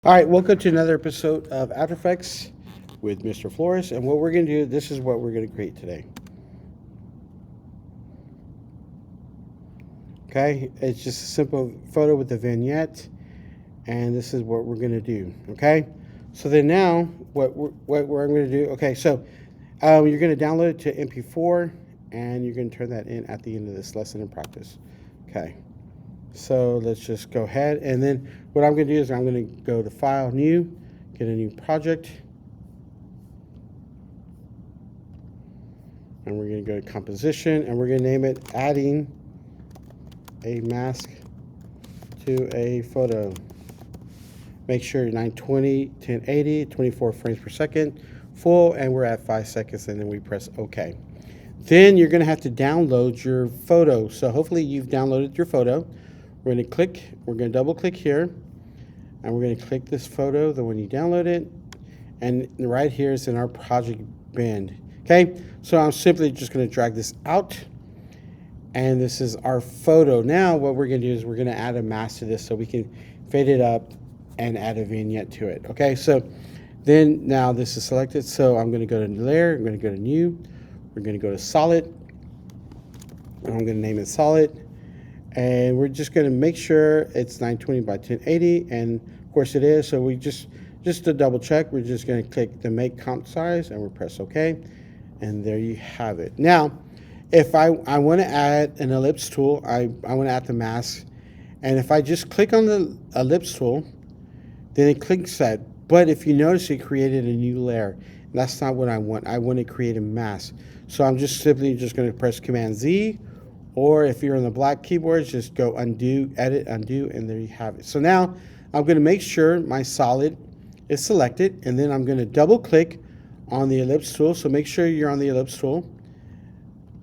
All right, welcome to another episode of After Effects with Mr. Flores. And what we're going to do, this is what we're going to create today. Okay, it's just a simple photo with a vignette, and this is what we're going to do. Okay, so then now what I'm going to do. Okay, so you're going to download it to MP4, and you're going to turn that in at the end of this lesson in practice. Okay. So let's just go ahead, and then what I'm going to do is I'm going to go to File, New, get a new project, and we're going to go to Composition, and we're going to name it Adding a Mask to a Photo. Make sure 920, 1080, 24 frames per second, full, and we're at 5 seconds, and then we press OK. Then you're going to have to download your photo. So hopefully you've downloaded your photo. We're going to double click here, and we're going to click this photo, the one you downloaded, and right here is in our project bin. Okay, so I'm simply just going to drag this out, and this is our photo. Now what we're going to do is we're going to add a mask to this so we can fade it up and add a vignette to it. Okay, so then now this is selected, so I'm going to go to Layer, I'm going to go to New, we're going to go to Solid, and I'm going to name it Solid. And we're just going to make sure it's 920 by 1080, and of course it is. So we just to double check, we're just going to click the Make Comp Size, and we press OK, and there you have it. Now, if I want to add an ellipse tool, I want to add the mask, and if I just click on the ellipse tool, then it clicks that. But if you notice, it created a new layer. That's not what I want. I want to create a mask. So I'm just simply going to press Command Z. Or if you're on the black keyboards, just go undo, edit, undo, and there you have it. So now I'm going to make sure my solid is selected, and then I'm going to double click on the ellipse tool. So make sure you're on the ellipse tool,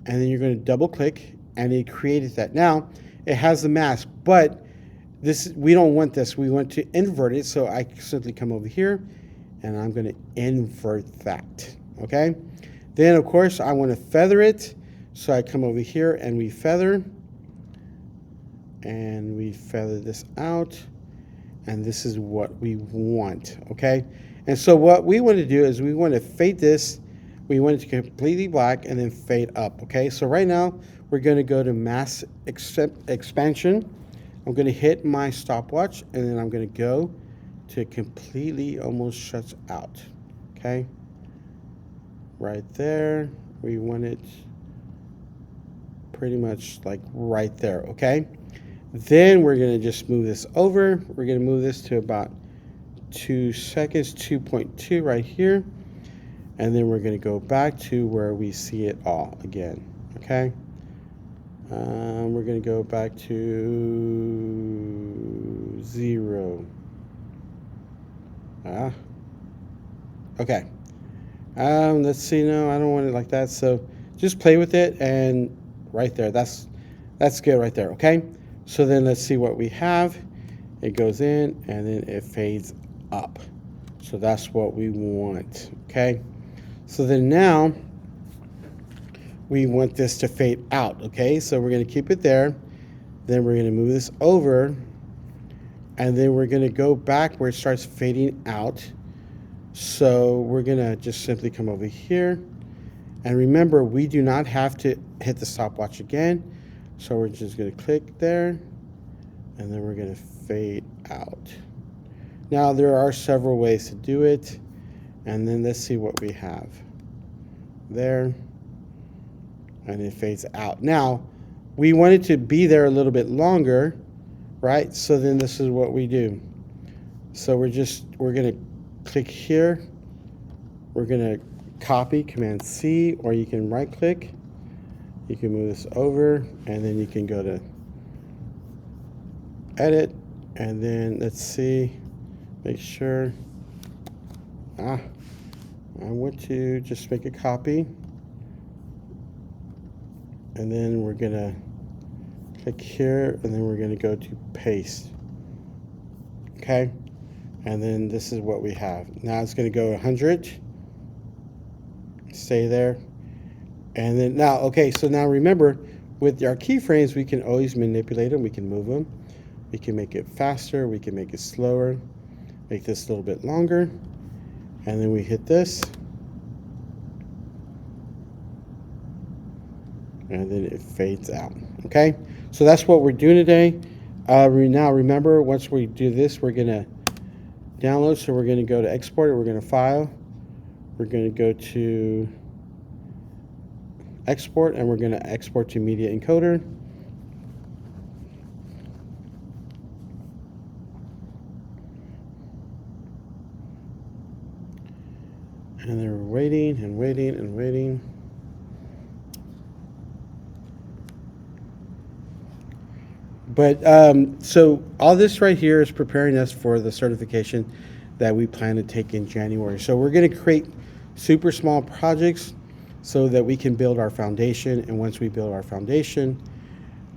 and then you're going to double click, and it created that. Now it has the mask, but we don't want this. We want to invert it. So I simply come over here, and I'm going to invert that. Okay. Then of course I want to feather it. So I come over here and we feather this out, and this is what we want, okay? And so what we want to do is we want to fade this, we want it to completely black and then fade up, okay? So right now we're going to go to Mask Expansion. I'm going to hit my stopwatch, and then I'm going to go to completely almost shuts out, okay? Right there, we want it pretty much like right there, okay? Then we're going to just move this over. We're going to move this to about 2 seconds, 2.2 right here. And then we're going to go back to where we see it all again, okay? We're going to go back to 0. Okay. Let's see, no, I don't want it like that. So just play with it, and right there, that's good right there, okay? So then let's see what we have. It goes in, and then it fades up. So that's what we want, okay? So then now we want this to fade out, okay? So we're going to keep it there. Then we're going to move this over, and then we're going to go back where it starts fading out. So we're going to just simply come over here. And remember, we do not have to hit the stopwatch again. So we're just going to click there, and then we're going to fade out. Now, there are several ways to do it. And then let's see what we have. There. And it fades out. Now, we want it to be there a little bit longer, right? So then this is what we do. So we're going to click here. We're going to copy, Command C, or you can right click. You can move this over, and then you can go to edit, and then let's see, make sure. I want to just make a copy, and then we're gonna click here, and then we're gonna go to paste. Okay, and then this is what we have. Now it's gonna go 100. Stay there. And then now, okay, so now remember, with our keyframes, we can always manipulate them. We can move them. We can make it faster. We can make it slower. Make this a little bit longer. And then we hit this. And then it fades out. Okay? So that's what we're doing today. Now remember, once we do this, we're going to download. So we're going to go to export it. We're going to file. We're going to go to export, and we're going to export to media encoder. And then we're waiting and waiting and waiting. But so all this right here is preparing us for the certification that we plan to take in January. So we're going to create super small projects so that we can build our foundation. And once we build our foundation,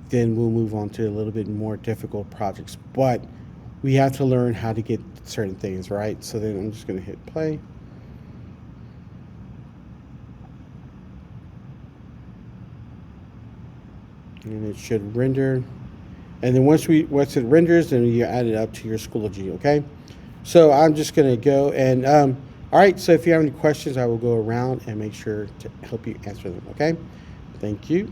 then we'll move on to a little bit more difficult projects. But we have to learn how to get certain things, right? So then I'm just going to hit play. And it should render. And then once it renders, then you add it up to your Schoology, okay? So I'm just going to go and, all right, so if you have any questions, I will go around and make sure to help you answer them, okay? Thank you.